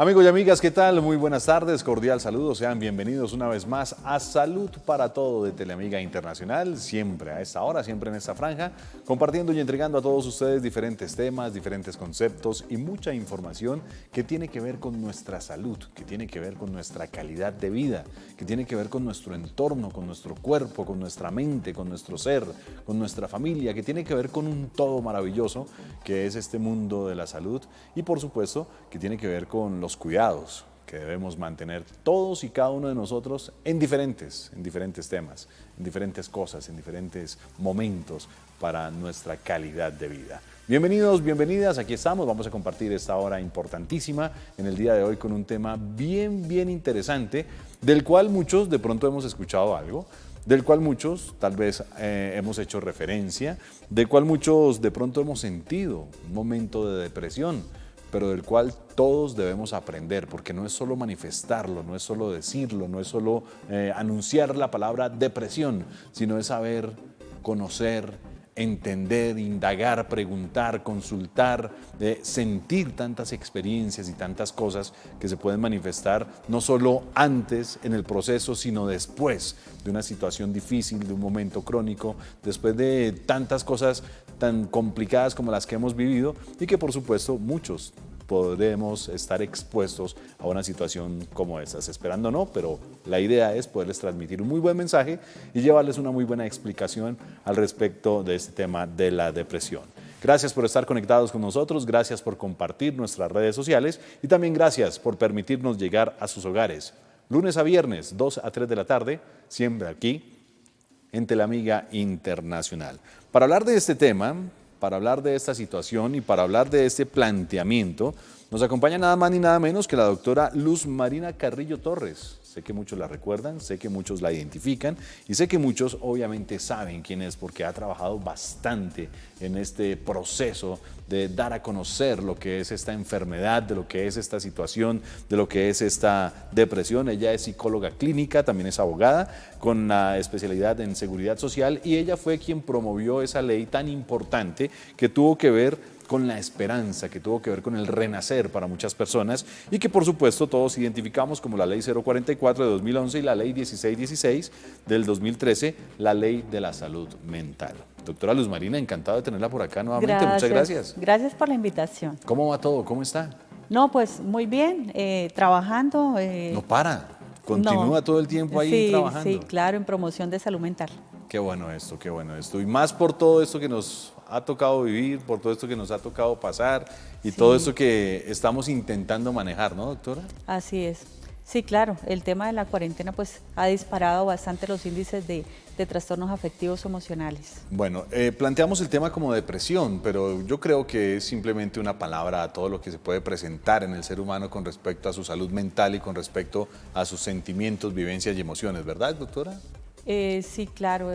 Amigos y amigas, ¿qué tal? Muy buenas tardes, cordial saludo, sean bienvenidos una vez más a Salud para Todo de Teleamiga Internacional, siempre a esta hora, siempre en esta franja, compartiendo y entregando a todos ustedes diferentes temas, diferentes conceptos y mucha información que tiene que ver con nuestra salud, que tiene que ver con nuestra calidad de vida, que tiene que ver con nuestro entorno, con nuestro cuerpo, con nuestra mente, con nuestro ser, con nuestra familia, que tiene que ver con un todo maravilloso que es este mundo de la salud y por supuesto que tiene que ver con los cuidados que debemos mantener todos y cada uno de nosotros en diferentes temas, en diferentes cosas, en diferentes momentos para nuestra calidad de vida. Bienvenidos, bienvenidas, aquí estamos, vamos a compartir esta hora importantísima en el día de hoy con un tema bien interesante, del cual muchos de pronto hemos escuchado algo, del cual muchos tal vez hemos hecho referencia, del cual muchos de pronto hemos sentido un momento de depresión, pero del cual todos debemos aprender, porque no es solo manifestarlo, no es solo decirlo, no es solo anunciar la palabra depresión, sino es saber, conocer, entender, indagar, preguntar, consultar, sentir tantas experiencias y tantas cosas que se pueden manifestar no solo antes en el proceso, sino después de una situación difícil, de un momento crónico, después de tantas cosas tan complicadas como las que hemos vivido y que por supuesto muchos podremos estar expuestos a una situación como estas, esperando no, pero la idea es poderles transmitir un muy buen mensaje y llevarles una muy buena explicación al respecto de este tema de la depresión. Gracias por estar conectados con nosotros, gracias por compartir nuestras redes sociales y también gracias por permitirnos llegar a sus hogares. Lunes a viernes, 2 a 3 de la tarde, siempre aquí en Teleamiga Internacional. Para hablar de este tema, para hablar de esta situación y para hablar de este planteamiento, nos acompaña nada más ni nada menos que la doctora Luz Marina Carrillo Torres. Sé que muchos la recuerdan, sé que muchos la identifican y sé que muchos obviamente saben quién es porque ha trabajado bastante en este proceso de dar a conocer lo que es esta enfermedad, de lo que es esta situación, de lo que es esta depresión. Ella es psicóloga clínica, también es abogada con la especialidad en seguridad social y ella fue quien promovió esa ley tan importante que tuvo que ver con la esperanza, que tuvo que ver con el renacer para muchas personas y que por supuesto todos identificamos como la Ley 044 de 2011 y la Ley 1616 del 2013, la Ley de la Salud Mental. Doctora Luz Marina, encantado de tenerla por acá nuevamente. Gracias. Muchas gracias. Gracias por la invitación. ¿Cómo va todo? ¿Cómo está? No, pues muy bien, trabajando. No para, continúa todo el tiempo ahí trabajando. Sí, claro, en promoción de salud mental. Qué bueno esto, qué bueno esto. Y más por todo esto que nos ha tocado vivir, por todo esto que nos ha tocado pasar y todo esto que estamos intentando manejar, ¿no, doctora? Así es. Sí, claro, el tema de la cuarentena pues ha disparado bastante los índices de trastornos afectivos emocionales. Bueno, planteamos el tema como depresión, pero yo creo que es simplemente una palabra a todo lo que se puede presentar en el ser humano con respecto a su salud mental y con respecto a sus sentimientos, vivencias y emociones, ¿verdad, doctora? Sí, claro,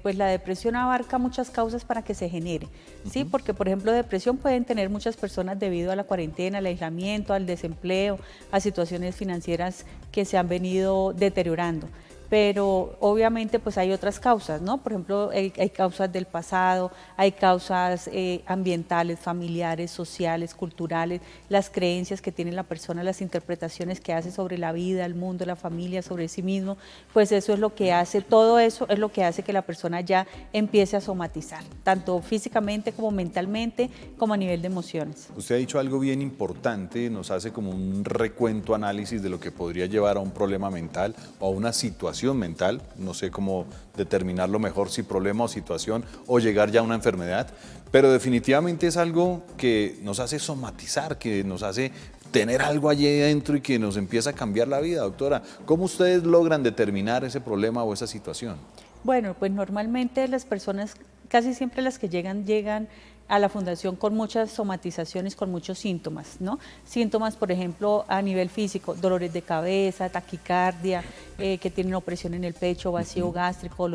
pues la depresión abarca muchas causas para que se genere, ¿sí? Porque, por ejemplo, depresión pueden tener muchas personas debido a la cuarentena, al aislamiento, al desempleo, a situaciones financieras que se han venido deteriorando. Pero obviamente pues hay otras causas, ¿no? Por ejemplo, hay causas del pasado, hay causas ambientales, familiares, sociales, culturales, las creencias que tiene la persona, las interpretaciones que hace sobre la vida, el mundo, la familia, sobre sí mismo, pues eso es lo que hace, todo eso es lo que hace que la persona ya empiece a somatizar, tanto físicamente como mentalmente, como a nivel de emociones. Usted ha dicho algo bien importante, nos hace como un recuento, análisis de lo que podría llevar a un problema mental o a una situación mental, no sé cómo determinarlo mejor, si problema o situación, o llegar ya a una enfermedad, pero definitivamente es algo que nos hace somatizar, que nos hace tener algo allí adentro y que nos empieza a cambiar la vida. Doctora, ¿cómo ustedes logran determinar ese problema o esa situación? Bueno, pues normalmente las personas, casi siempre las que llegan a la fundación con muchas somatizaciones, con muchos síntomas, ¿no? Síntomas, por ejemplo, a nivel físico, dolores de cabeza, taquicardia, que tienen opresión en el pecho, vacío gástrico,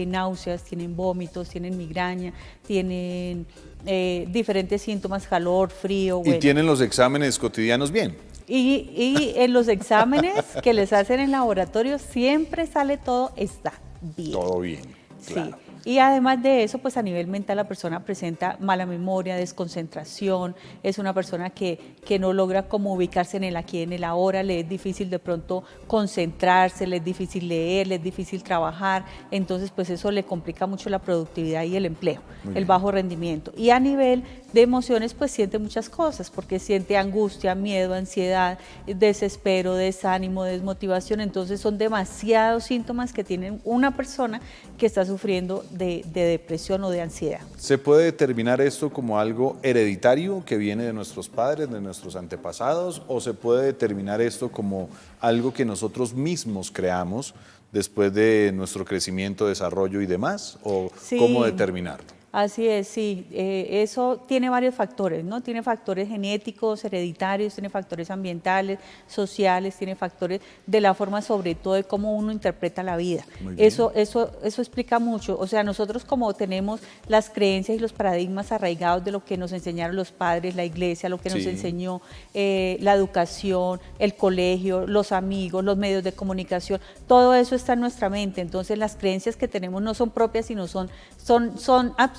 náuseas, tienen vómitos, tienen migraña, tienen diferentes síntomas, calor, frío. ¿Y tienen los exámenes cotidianos bien? Y en los exámenes que les hacen en laboratorio siempre sale todo, está bien. Todo bien, claro. Sí. Y además de eso, pues a nivel mental la persona presenta mala memoria, desconcentración, es una persona que no logra como ubicarse en el aquí y en el ahora, le es difícil de pronto concentrarse, le es difícil leer, le es difícil trabajar, entonces pues eso le complica mucho la productividad y el empleo, el bajo rendimiento. Y a nivel de emociones pues siente muchas cosas, porque siente angustia, miedo, ansiedad, desespero, desánimo, desmotivación, entonces son demasiados síntomas que tienen una persona que está sufriendo de depresión o de ansiedad. ¿Se puede determinar esto como algo hereditario que viene de nuestros padres, de nuestros antepasados, o se puede determinar esto como algo que nosotros mismos creamos después de nuestro crecimiento, desarrollo y demás? ¿O Sí. cómo determinarlo? Así es, sí. Eso tiene varios factores, ¿no? Tiene factores genéticos, hereditarios, tiene factores ambientales, sociales, tiene factores de la forma sobre todo de cómo uno interpreta la vida. Eso explica mucho. O sea, nosotros como tenemos las creencias y los paradigmas arraigados de lo que nos enseñaron los padres, la iglesia, lo que nos enseñó la educación, el colegio, los amigos, los medios de comunicación, todo eso está en nuestra mente. Entonces las creencias que tenemos no son propias, sino son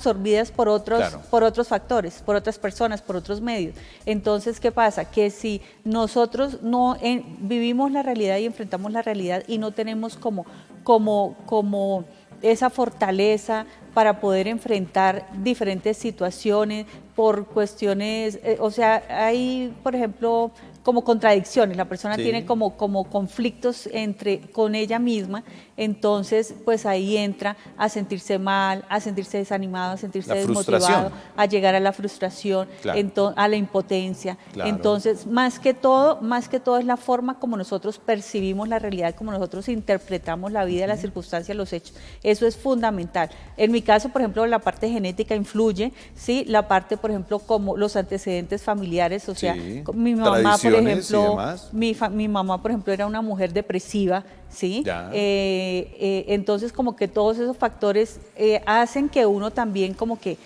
absorbidas por otros factores, por otras personas, por otros medios. Entonces, ¿qué pasa? Que si nosotros no vivimos la realidad y enfrentamos la realidad y no tenemos como esa fortaleza para poder enfrentar diferentes situaciones por cuestiones, o sea, hay, por ejemplo, como contradicciones, la persona tiene como conflictos con ella misma, entonces pues ahí entra a sentirse mal, a sentirse desanimado, a sentirse desmotivado, a llegar a la frustración, a la impotencia. Entonces, más que todo es la forma como nosotros percibimos la realidad, como nosotros interpretamos la vida, las circunstancias, los hechos. Eso es fundamental. En mi caso, por ejemplo, la parte genética influye, ¿sí? La parte, por ejemplo, como los antecedentes familiares, o sea, mi mamá, por ejemplo, mi mamá, por ejemplo, era una mujer depresiva, ¿sí? Entonces, como que todos esos factores hacen que uno también como que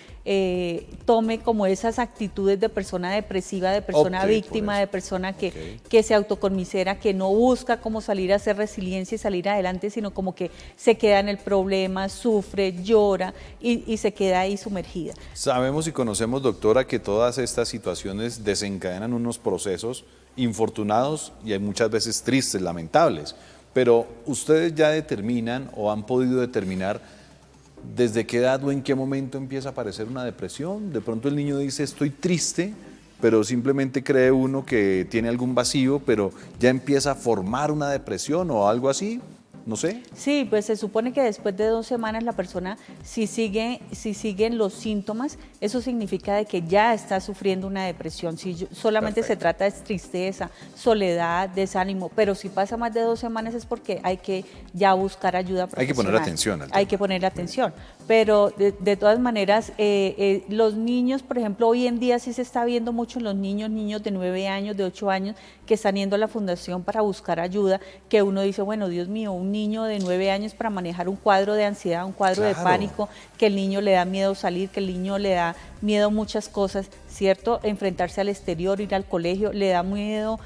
tome como esas actitudes de persona depresiva, de persona víctima, de persona que se autoconmisera, que no busca cómo salir a hacer resiliencia y salir adelante, sino como que se queda en el problema, sufre, llora y se queda ahí sumergida. Sabemos y conocemos, doctora, que todas estas situaciones desencadenan unos procesos infortunados y hay muchas veces tristes, lamentables, pero ustedes ya determinan o han podido determinar ¿desde qué edad o en qué momento empieza a aparecer una depresión? De pronto el niño dice estoy triste, pero simplemente cree uno que tiene algún vacío, pero ya empieza a formar una depresión o algo así, no sé. Sí, pues se supone que después de 2 semanas la persona, si siguen los síntomas, eso significa de que ya está sufriendo una depresión. Si solamente se trata de tristeza, soledad, desánimo, pero si pasa más de 2 semanas es porque hay que ya buscar ayuda profesional. Hay que poner atención al tema. Hay que poner atención. Pero de todas maneras, los niños, por ejemplo, hoy en día sí se está viendo mucho en los niños de 9 años, de 8 años, que están yendo a la fundación para buscar ayuda, que uno dice, bueno, Dios mío, un niño de 9 años para manejar un cuadro de ansiedad, un cuadro de pánico, que el niño le da miedo salir, que el niño le da miedo muchas cosas, ¿cierto? Enfrentarse al exterior, ir al colegio, le da miedo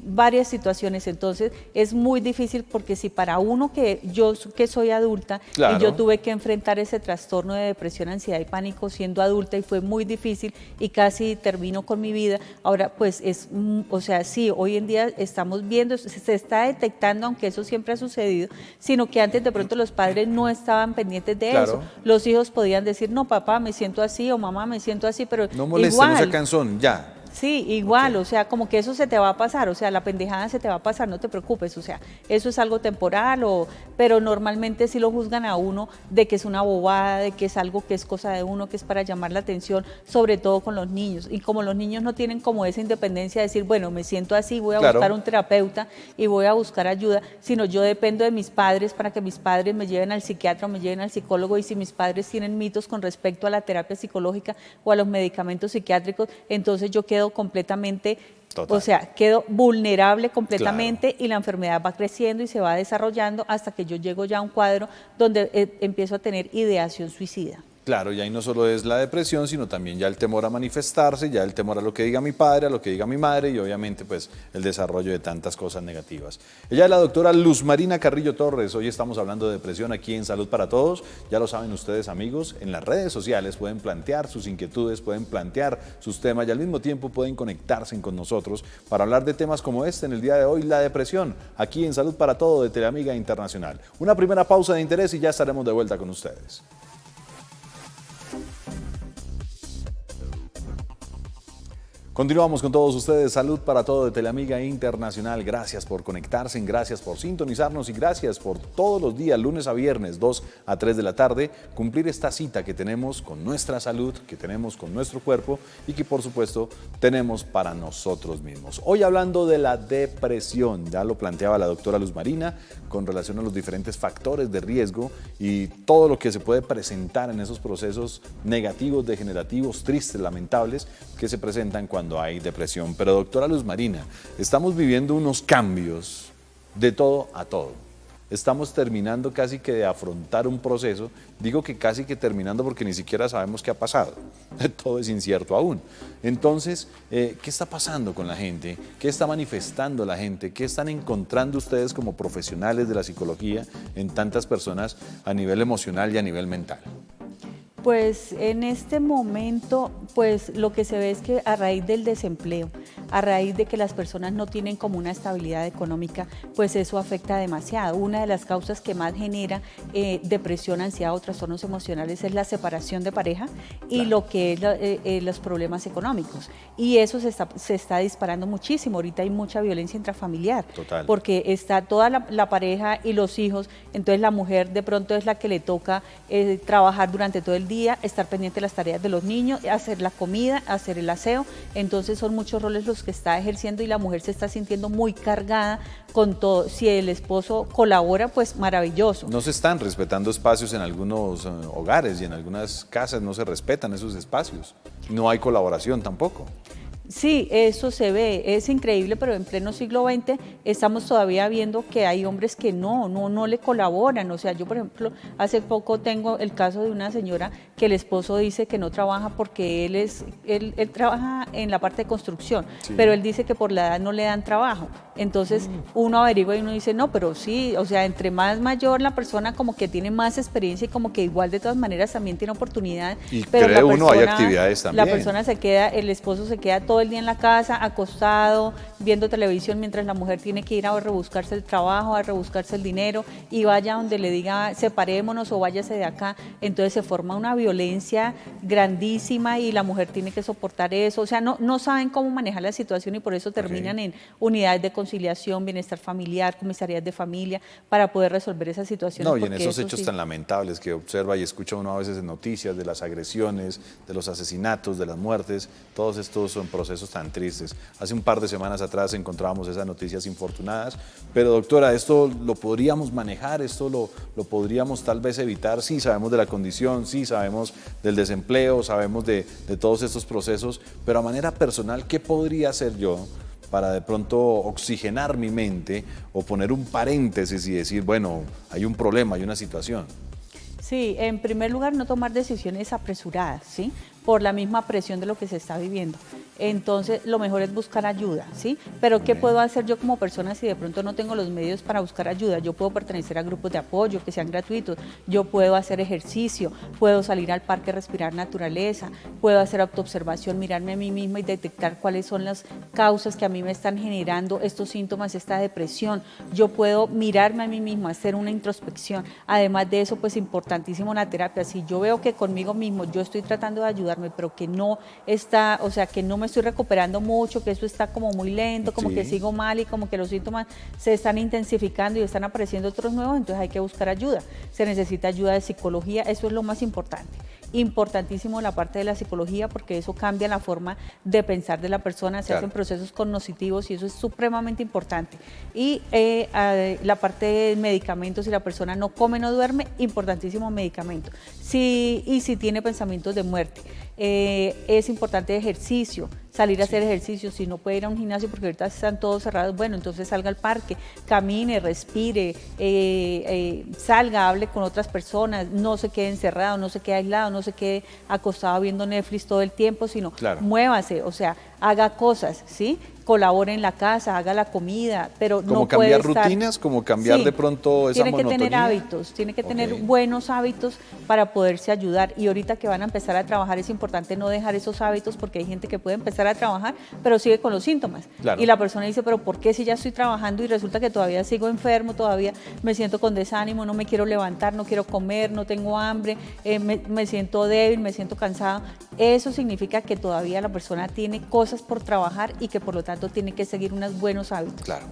varias situaciones. Entonces es muy difícil porque si para uno que soy adulta y yo tuve que enfrentar ese trastorno de depresión, ansiedad y pánico siendo adulta y fue muy difícil y casi termino con mi vida, ahora pues o sea, sí, hoy en día estamos viendo, se está detectando, aunque eso siempre ha sucedido, sino que antes de pronto los padres no estaban pendientes de eso. Los hijos podían decir, no, papá, me siento así, o mamá, me siento así, pero no moleste, no sea cansón, ya. Sí, igual, o sea, como que eso se te va a pasar, o sea, la pendejada se te va a pasar, no te preocupes, o sea, eso es algo temporal, pero normalmente sí lo juzgan a uno de que es una bobada, de que es algo que es cosa de uno, que es para llamar la atención, sobre todo con los niños. Y como los niños no tienen como esa independencia de decir, bueno, me siento así, voy a buscar un terapeuta y voy a buscar ayuda, sino yo dependo de mis padres para que mis padres me lleven al psiquiatra o me lleven al psicólogo, y si mis padres tienen mitos con respecto a la terapia psicológica o a los medicamentos psiquiátricos, entonces yo quedo completamente, o sea, quedo vulnerable completamente y la enfermedad va creciendo y se va desarrollando hasta que yo llego ya a un cuadro donde empiezo a tener ideación suicida. Claro, y ahí no solo es la depresión, sino también ya el temor a manifestarse, ya el temor a lo que diga mi padre, a lo que diga mi madre y obviamente pues el desarrollo de tantas cosas negativas. Ella es la doctora Luz Marina Carrillo Torres. Hoy estamos hablando de depresión aquí en Salud para Todos. Ya lo saben ustedes, amigos, en las redes sociales pueden plantear sus inquietudes, pueden plantear sus temas y al mismo tiempo pueden conectarse con nosotros para hablar de temas como este en el día de hoy, la depresión, aquí en Salud para Todos de Teleamiga Internacional. Una primera pausa de interés y ya estaremos de vuelta con ustedes. Continuamos con todos ustedes, Salud para Todo de Teleamiga Internacional. Gracias por conectarse, gracias por sintonizarnos y gracias por todos los días, lunes a viernes, 2 a 3 de la tarde, cumplir esta cita que tenemos con nuestra salud, que tenemos con nuestro cuerpo y que por supuesto tenemos para nosotros mismos. Hoy hablando de la depresión, ya lo planteaba la doctora Luz Marina, con relación a los diferentes factores de riesgo y todo lo que se puede presentar en esos procesos negativos, degenerativos, tristes, lamentables que se presentan cuando hay depresión. Pero doctora Luz Marina, estamos viviendo unos cambios de todo a todo. Estamos terminando casi que de afrontar un proceso, digo que casi que terminando porque ni siquiera sabemos qué ha pasado, todo es incierto aún. Entonces, ¿qué está pasando con la gente? ¿Qué está manifestando la gente? ¿Qué están encontrando ustedes como profesionales de la psicología en tantas personas a nivel emocional y a nivel mental? Pues en este momento, pues lo que se ve es que a raíz del desempleo, a raíz de que las personas no tienen como una estabilidad económica, pues eso afecta demasiado. Una de las causas que más genera depresión, ansiedad o trastornos emocionales es la separación de pareja y Claro. lo que es los problemas económicos. Y eso se está disparando muchísimo. Ahorita hay mucha violencia intrafamiliar. Total. Porque está toda la pareja y los hijos, entonces la mujer de pronto es la que le toca trabajar durante todo el día, estar pendiente de las tareas de los niños, hacer la comida, hacer el aseo. Entonces son muchos roles los que está ejerciendo y la mujer se está sintiendo muy cargada con todo. Si el esposo colabora, pues maravilloso. No se están respetando espacios en algunos hogares y en algunas casas no se respetan esos espacios. No hay colaboración tampoco. Sí, eso se ve, es increíble, pero en pleno siglo XX estamos todavía viendo que hay hombres que no le colaboran. O sea, yo por ejemplo, hace poco tengo el caso de una señora que el esposo dice que no trabaja porque él trabaja en la parte de construcción, Sí. pero él dice que por la edad no le dan trabajo. Entonces uno averigua y uno dice, no, pero sí, o sea, entre más mayor la persona como que tiene más experiencia y como que igual de todas maneras también tiene oportunidad. Y Pero cree uno, hay actividades también. La persona se queda, el esposo se queda todo el día en la casa, acostado, viendo televisión, mientras la mujer tiene que ir a rebuscarse el trabajo, a rebuscarse el dinero y vaya donde le diga separémonos o váyase de acá. Entonces se forma una violencia grandísima y la mujer tiene que soportar eso. O sea, no saben cómo manejar la situación y por eso terminan en unidades de conciliación, bienestar familiar, comisarías de familia, para poder resolver esas situaciones. No, y en porque esos eso hechos sí. tan lamentables que observa y escucha uno a veces en noticias de las agresiones, de los asesinatos, de las muertes, todos estos son procesos tan tristes. Hace un par de semanas atrás encontrábamos esas noticias infortunadas, pero doctora, ¿esto lo podríamos manejar? ¿Esto lo podríamos tal vez evitar? Sí, sabemos de la condición, sí, sabemos del desempleo, sabemos de todos estos procesos, pero a manera personal, ¿qué podría hacer yo para de pronto oxigenar mi mente o poner un paréntesis y decir, bueno, hay un problema, hay una situación? Sí, en primer lugar, no tomar decisiones apresuradas, ¿sí? Por la misma presión de lo que se está viviendo. Entonces, lo mejor es buscar ayuda, ¿sí? Pero, ¿qué puedo hacer yo como persona si de pronto no tengo los medios para buscar ayuda? Yo puedo pertenecer a grupos de apoyo que sean gratuitos, yo puedo hacer ejercicio, puedo salir al parque, respirar naturaleza, puedo hacer autoobservación, mirarme a mí misma y detectar cuáles son las causas que a mí me están generando estos síntomas, esta depresión. Yo puedo mirarme a mí misma, hacer una introspección. Además de eso, pues importantísimo la terapia. Si yo veo que conmigo mismo yo estoy tratando de ayudarme, pero que no está, o sea, que no me estoy recuperando mucho, que eso está como muy lento, como que sigo mal y como que los síntomas se están intensificando y están apareciendo otros nuevos, entonces hay que buscar ayuda. Se necesita ayuda de psicología, eso es lo más importante. Importantísimo la parte de la psicología porque eso cambia la forma de pensar de la persona, se hacen procesos cognitivos y eso es supremamente importante. Y la parte de medicamentos, si la persona no come, no duerme, importantísimo medicamento. Y si tiene pensamientos de muerte, es importante ejercicio. salir a hacer ejercicio, si no puede ir a un gimnasio porque ahorita están todos cerrados, bueno, entonces salga al parque, camine, respire, salga, hable con otras personas, no se quede encerrado, no se quede aislado, no se quede acostado viendo Netflix todo el tiempo, sino muévase, o sea, haga cosas, ¿sí? Colabore en la casa, haga la comida, pero como no cambiar puede estar, rutinas, como cambiar de pronto esa monotonía. Tiene que tener hábitos, tiene que tener buenos hábitos para poderse ayudar, y ahorita que van a empezar a trabajar es importante no dejar esos hábitos, porque hay gente que puede empezar a trabajar pero sigue con los síntomas, y la persona dice, pero ¿por qué si ya estoy trabajando y resulta que todavía sigo enfermo, todavía me siento con desánimo, no me quiero levantar, no quiero comer, no tengo hambre, me siento débil, me siento cansado? Eso significa que todavía la persona tiene cosas por trabajar y que por lo tanto tiene que seguir unos buenos hábitos. Claro.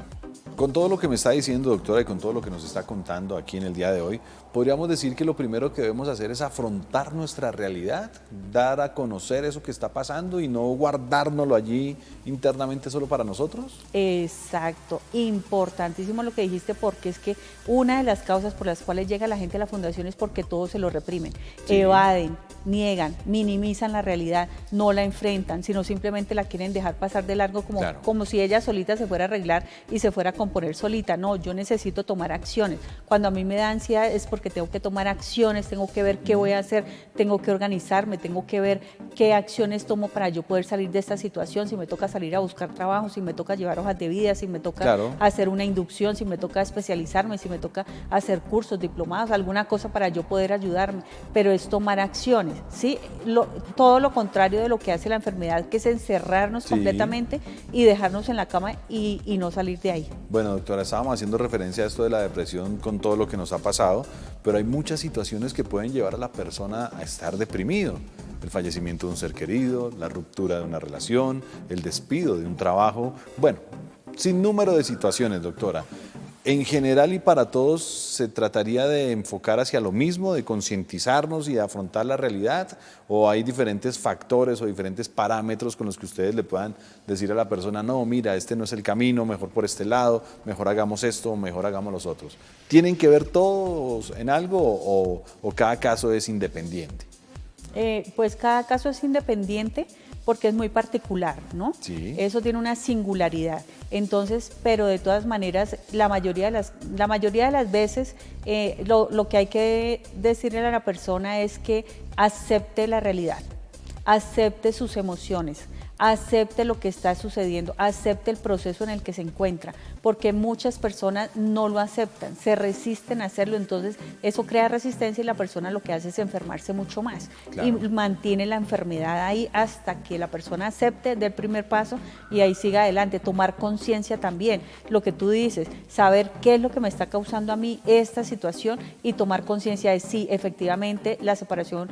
Con todo lo que me está diciendo, doctora, y con todo lo que nos está contando aquí en el día de hoy, podríamos decir que lo primero que debemos hacer es afrontar nuestra realidad, dar a conocer eso que está pasando y no guardárnoslo allí internamente solo para nosotros. Exacto, importantísimo lo que dijiste, porque es que una de las causas por las cuales llega la gente a la fundación es porque todos se lo reprimen, evaden, niegan, minimizan la realidad, no la enfrentan, sino simplemente la quieren dejar pasar de largo como si ella solita se fuera a arreglar y se fuera a componer solita. No, yo necesito tomar acciones. Cuando a mí me da ansiedad es porque tengo que tomar acciones, tengo que ver qué voy a hacer, tengo que organizarme, tengo que ver qué acciones tomo para yo poder salir de esta situación, si me toca salir a buscar trabajo, si me toca llevar hojas de vida, si me toca hacer una inducción, si me toca especializarme, si me toca hacer cursos, diplomados, alguna cosa para yo poder ayudarme, pero es tomar acciones, ¿sí? Todo lo contrario de lo que hace la enfermedad, que es encerrarnos completamente y dejarnos en la cama y no salir de ahí. Bueno, doctora, estábamos haciendo referencia a esto de la depresión con todo lo que nos ha pasado, pero hay muchas situaciones que pueden llevar a la persona a estar deprimido. El fallecimiento de un ser querido, la ruptura de una relación, el despido de un trabajo. Bueno, sin número de situaciones, doctora. En general y para todos, ¿se trataría de enfocar hacia lo mismo, de concientizarnos y de afrontar la realidad? ¿O hay diferentes factores o diferentes parámetros con los que ustedes le puedan decir a la persona, no, mira, este no es el camino, mejor por este lado, mejor hagamos esto, mejor hagamos los otros? ¿Tienen que ver todos en algo o cada caso es independiente? Pues cada caso es independiente, porque es muy particular, ¿no? Sí. Eso tiene una singularidad. Entonces, pero de todas maneras, la mayoría de las veces lo que hay que decirle a la persona es que acepte la realidad, acepte sus emociones, acepte lo que está sucediendo, acepte el proceso en el que se encuentra, porque muchas personas no lo aceptan, se resisten a hacerlo, entonces eso crea resistencia y la persona lo que hace es enfermarse mucho más y mantiene la enfermedad ahí hasta que la persona acepte del primer paso y ahí siga adelante. Tomar conciencia también, lo que tú dices, saber qué es lo que me está causando a mí esta situación y tomar conciencia de si efectivamente la separación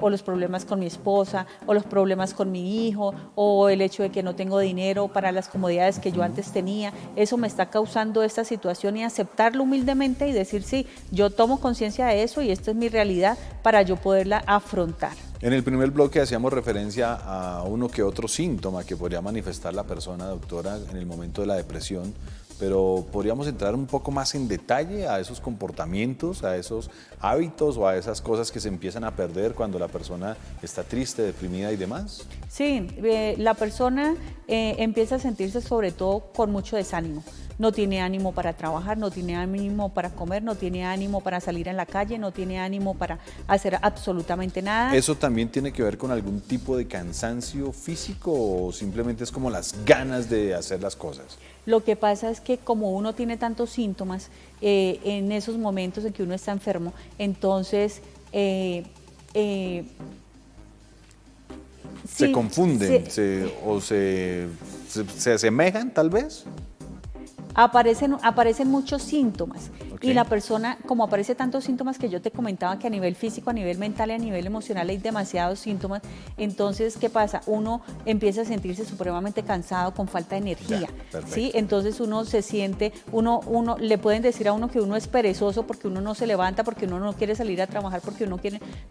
o los problemas con mi esposa o los problemas con mi hijo o el hecho de que no tengo dinero para las comodidades que yo antes tenía, eso me está causando esta situación, y aceptarlo humildemente y decir, sí, yo tomo conciencia de eso y esta es mi realidad para yo poderla afrontar. En el primer bloque hacíamos referencia a uno que otro síntoma que podría manifestar la persona, doctora, en el momento de la depresión, pero podríamos entrar un poco más en detalle a esos comportamientos, a esos hábitos o a esas cosas que se empiezan a perder cuando la persona está triste, deprimida y demás. Sí, la persona empieza a sentirse sobre todo con mucho desánimo. No tiene ánimo para trabajar, no tiene ánimo para comer, no tiene ánimo para salir en la calle, no tiene ánimo para hacer absolutamente nada. ¿Eso también tiene que ver con algún tipo de cansancio físico o simplemente es como las ganas de hacer las cosas? Lo que pasa es que como uno tiene tantos síntomas en esos momentos en que uno está enfermo, entonces se confunden o se asemejan tal vez. Aparecen muchos síntomas, Okay. Y la persona, como aparece tantos síntomas que yo te comentaba, que a nivel físico, a nivel mental y a nivel emocional hay demasiados síntomas, entonces, ¿qué pasa? Uno empieza a sentirse supremamente cansado, con falta de energía, ¿sí? Entonces uno se siente, le pueden decir a uno que uno es perezoso porque uno no se levanta, porque uno no quiere salir a trabajar, porque uno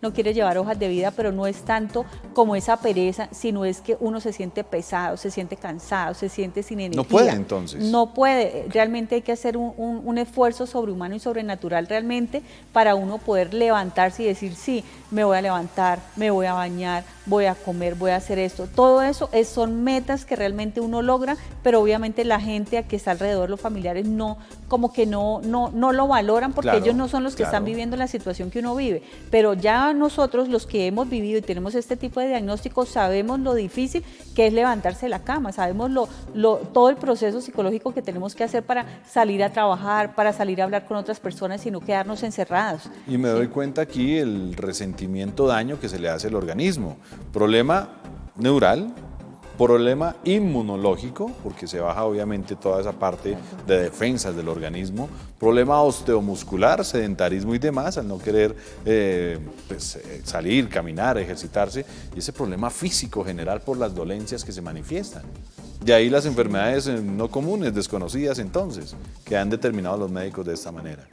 no quiere llevar hojas de vida, pero no es tanto como esa pereza, sino es que uno se siente pesado, se siente cansado, se siente sin energía. No puede entonces. No puede, realmente hay que hacer un esfuerzo sobrehumano y sobrenatural realmente para uno poder levantarse y decir, sí, me voy a levantar, me voy a bañar, voy a comer, voy a hacer esto. Todo eso son metas que realmente uno logra, pero obviamente la gente que está alrededor, los familiares, no, como que no lo valoran porque Claro, ellos no son los que están viviendo la situación que uno vive. Pero ya nosotros, los que hemos vivido y tenemos este tipo de diagnósticos, sabemos lo difícil que es levantarse de la cama, sabemos todo el proceso psicológico que tenemos que hacer para salir a trabajar, para salir a hablar con otras personas y no quedarnos encerrados. Y me doy cuenta aquí el resentimiento, daño que se le hace al organismo. Problema neural, problema inmunológico, porque se baja obviamente toda esa parte de defensas del organismo, problema osteomuscular, sedentarismo y demás, al no querer salir, caminar, ejercitarse, y ese problema físico general por las dolencias que se manifiestan. De ahí las enfermedades no comunes, desconocidas entonces, que han determinado los médicos de esta manera.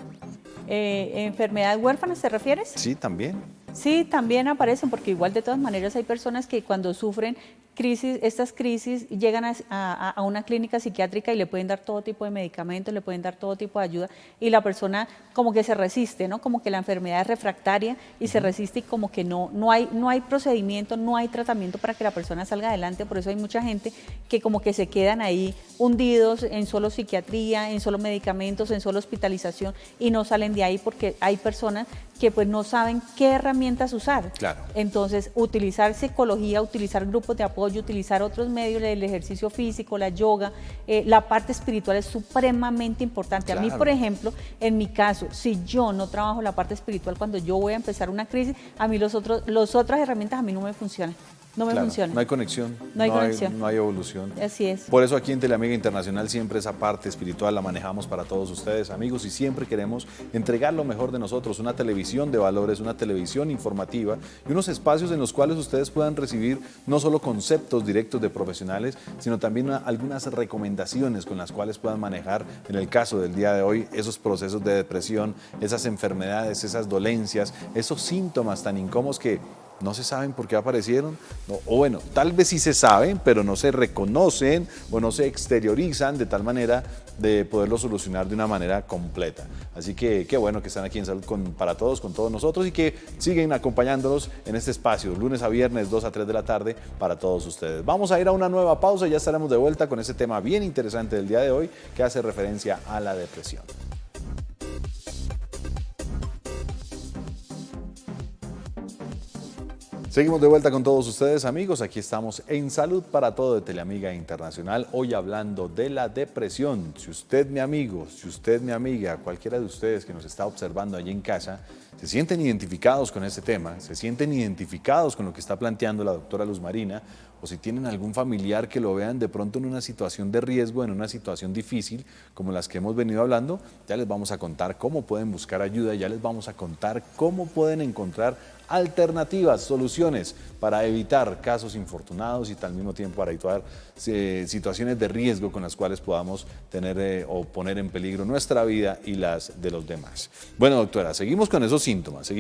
¿Enfermedades huérfanas te refieres? Sí, también. Sí, también aparecen, porque igual de todas maneras hay personas que cuando sufren estas crisis llegan a una clínica psiquiátrica y le pueden dar todo tipo de medicamentos, le pueden dar todo tipo de ayuda y la persona como que se resiste, ¿no? Como que la enfermedad es refractaria y se resiste y como que no hay procedimiento, no hay tratamiento para que la persona salga adelante. Por eso hay mucha gente que como que se quedan ahí hundidos en solo psiquiatría, en solo medicamentos, en solo hospitalización y no salen de ahí porque hay personas que pues no saben qué herramientas usar. Claro. Entonces, utilizar psicología, utilizar grupos de apoyo, utilizar otros medios, el ejercicio físico, la yoga, la parte espiritual es supremamente importante. Claro. A mí, por ejemplo, en mi caso, si yo no trabajo la parte espiritual cuando yo voy a empezar una crisis, a mí las otras herramientas a mí no me funcionan. No me funciona. No hay conexión. No hay conexión. No hay evolución. Así es. Por eso aquí en Teleamiga Internacional siempre esa parte espiritual la manejamos para todos ustedes, amigos, y siempre queremos entregar lo mejor de nosotros, una televisión de valores, una televisión informativa y unos espacios en los cuales ustedes puedan recibir no solo conceptos directos de profesionales, sino también algunas recomendaciones con las cuales puedan manejar, en el caso del día de hoy, esos procesos de depresión, esas enfermedades, esas dolencias, esos síntomas tan incómodos que no se saben por qué aparecieron, o bueno, tal vez sí se saben, pero no se reconocen o no se exteriorizan de tal manera de poderlo solucionar de una manera completa. Así que qué bueno que están aquí en Salud para Todos, con todos nosotros y que siguen acompañándonos en este espacio, lunes a viernes, 2 a 3 de la tarde, para todos ustedes. Vamos a ir a una nueva pausa y ya estaremos de vuelta con este tema bien interesante del día de hoy que hace referencia a la depresión. Seguimos de vuelta con todos ustedes, amigos. Aquí estamos en Salud para Todo de Teleamiga Internacional, hoy hablando de la depresión. Si usted, mi amigo, si usted, mi amiga, cualquiera de ustedes que nos está observando allí en casa, se sienten identificados con este tema, se sienten identificados con lo que está planteando la doctora Luz Marina, o si tienen algún familiar que lo vean de pronto en una situación de riesgo, en una situación difícil, como las que hemos venido hablando, ya les vamos a contar cómo pueden buscar ayuda, ya les vamos a contar cómo pueden encontrar alternativas, soluciones para evitar casos infortunados y al mismo tiempo para evitar situaciones de riesgo con las cuales podamos tener o poner en peligro nuestra vida y las de los demás. Bueno, doctora, seguimos con esos síntomas,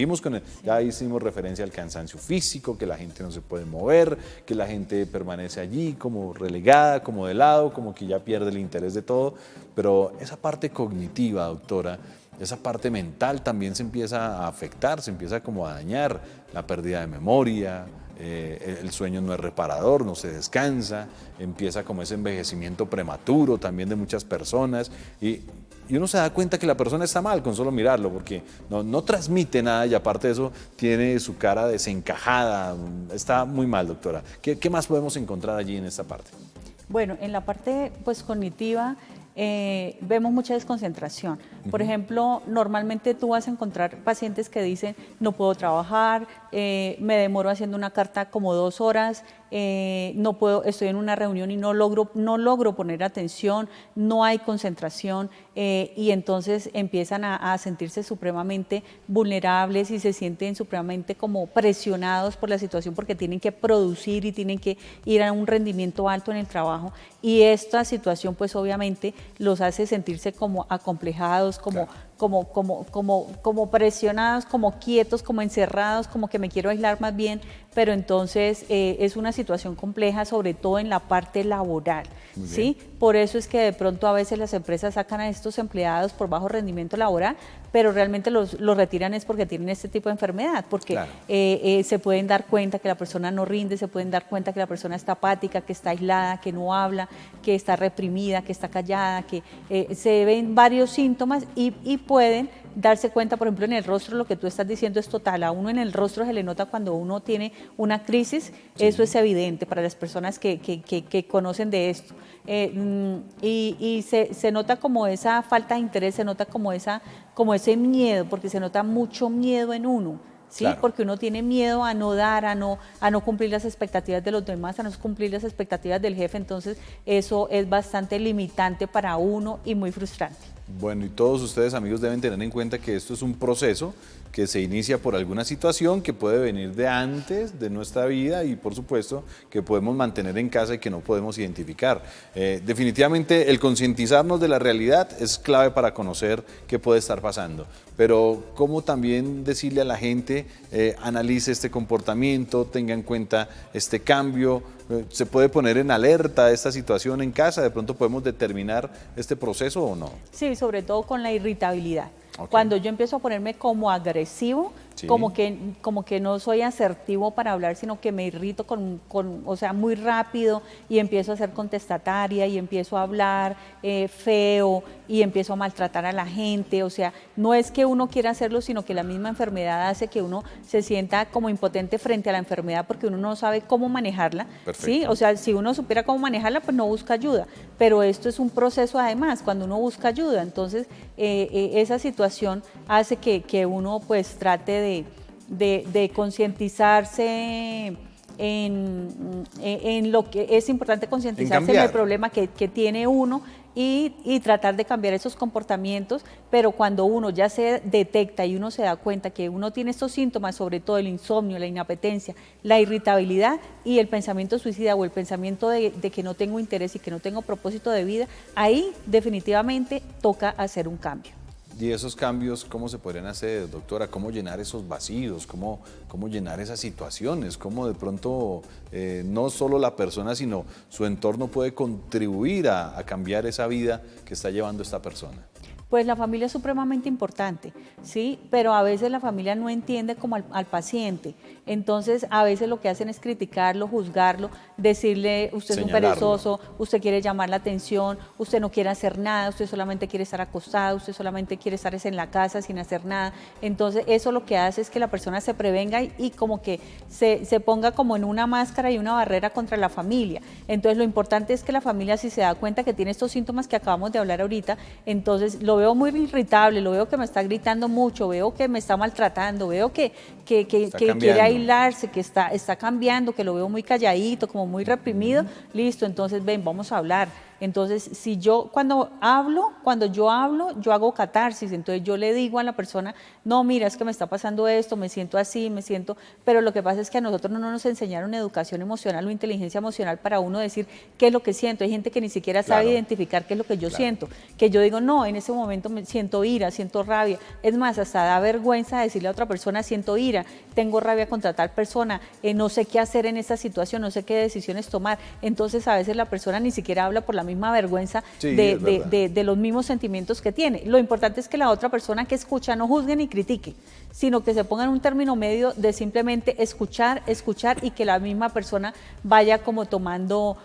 ya hicimos referencia al cansancio físico, que la gente no se puede mover, que la gente permanece allí como relegada, como de lado, como que ya pierde el interés de todo, pero esa parte cognitiva, doctora, esa parte mental también se empieza a afectar, se empieza como a dañar, la pérdida de memoria, el sueño no es reparador, no se descansa, empieza como ese envejecimiento prematuro también de muchas personas y uno se da cuenta que la persona está mal con solo mirarlo porque no transmite nada y aparte de eso tiene su cara desencajada, está muy mal, doctora. ¿Qué más podemos encontrar allí en esta parte? Bueno, en la parte pues cognitiva vemos mucha desconcentración. Por ejemplo, normalmente tú vas a encontrar pacientes que dicen no puedo trabajar, me demoro haciendo una carta como 2 horas, no puedo, estoy en una reunión y no logro poner atención, no hay concentración y entonces empiezan a sentirse supremamente vulnerables y se sienten supremamente como presionados por la situación porque tienen que producir y tienen que ir a un rendimiento alto en el trabajo y esta situación pues obviamente los hace sentirse como acomplejados, como, claro, como presionados, como quietos, como encerrados, como que me quiero aislar más bien, pero entonces es una situación situación compleja, sobre todo en la parte laboral, Muy ¿sí? Por eso es que de pronto a veces las empresas sacan a estos empleados por bajo rendimiento laboral, pero realmente los retiran es porque tienen este tipo de enfermedad, porque Claro. se pueden dar cuenta que la persona no rinde, se pueden dar cuenta que la persona está apática, que está aislada, que no habla, que está reprimida, que está callada, que se ven varios síntomas y pueden darse cuenta, por ejemplo, en el rostro, lo que tú estás diciendo es total, a uno en el rostro se le nota cuando uno tiene una crisis, Sí. eso es evidente para las personas que conocen de esto. Y se nota como esa falta de interés, se nota como ese miedo, porque se nota mucho miedo en uno. ¿Sí? Claro. Porque uno tiene miedo a no dar, a no cumplir las expectativas de los demás, a no cumplir las expectativas del jefe, entonces eso es bastante limitante para uno y muy frustrante. Bueno, y todos ustedes, amigos, deben tener en cuenta que esto es un proceso que se inicia por alguna situación que puede venir de antes de nuestra vida y, por supuesto, que podemos mantener en casa y que no podemos identificar. Definitivamente, el concientizarnos de la realidad es clave para conocer qué puede estar pasando. Pero, ¿cómo también decirle a la gente, analice este comportamiento, tenga en cuenta este cambio? ¿Se puede poner en alerta esta situación en casa? ¿De pronto podemos determinar este proceso o no? Sí, sobre todo con la irritabilidad. Okay. Cuando yo empiezo a ponerme como agresivo, sí, como que no soy asertivo para hablar, sino que me irrito o sea, muy rápido y empiezo a ser contestataria y empiezo a hablar feo y empiezo a maltratar a la gente. O sea, no es que uno quiera hacerlo, sino que la misma enfermedad hace que uno se sienta como impotente frente a la enfermedad porque uno no sabe cómo manejarla. ¿Sí? O sea, si uno supiera cómo manejarla, pues no busca ayuda. Pero esto es un proceso además, cuando uno busca ayuda. Entonces, esa situación hace que uno pues trate de concientizarse en lo que es importante, concientizarse en el problema que tiene uno y tratar de cambiar esos comportamientos, pero cuando uno ya se detecta y uno se da cuenta que uno tiene estos síntomas, sobre todo el insomnio, la inapetencia, la irritabilidad y el pensamiento suicida o el pensamiento de que no tengo interés y que no tengo propósito de vida, ahí definitivamente toca hacer un cambio. ¿Y esos cambios cómo se podrían hacer, doctora? ¿Cómo llenar esos vacíos? ¿Cómo llenar esas situaciones? ¿Cómo de pronto no solo la persona, sino su entorno puede contribuir a cambiar esa vida que está llevando esta persona? Pues la familia es supremamente importante, ¿sí? Pero a veces la familia no entiende como al paciente. Entonces, a veces lo que hacen es criticarlo, juzgarlo, decirle, usted es un perezoso, usted quiere llamar la atención, usted no quiere hacer nada, usted solamente quiere estar acostado, usted solamente quiere estar en la casa sin hacer nada. Entonces, eso lo que hace es que la persona se prevenga y como que se ponga como en una máscara y una barrera contra la familia. Entonces, lo importante es que la familia, si se da cuenta que tiene estos síntomas que acabamos de hablar ahorita, entonces lo veo muy irritable, lo veo que me está gritando mucho, veo que me está maltratando, veo que quiere aislarse, que está cambiando, que lo veo muy calladito, como muy reprimido, listo, entonces ven, vamos a hablar. Entonces, si yo cuando yo hablo, yo hago catarsis, entonces yo le digo a la persona, no, mira, es que me está pasando esto, me siento así, pero lo que pasa es que a nosotros no nos enseñaron educación emocional o inteligencia emocional para uno decir qué es lo que siento. Hay gente que ni siquiera sabe identificar qué es lo que yo siento, que yo digo, no, en ese momento me siento ira, siento rabia, es más, hasta da vergüenza decirle a otra persona, siento ira, tengo rabia contra tal persona, no sé qué hacer en esta situación, no sé qué decisiones tomar. Entonces, a veces la persona ni siquiera habla por la misma vergüenza de los mismos sentimientos que tiene. Lo importante es que la otra persona que escucha no juzgue ni critique, sino que se ponga en un término medio de simplemente escuchar y que la misma persona vaya como tomando,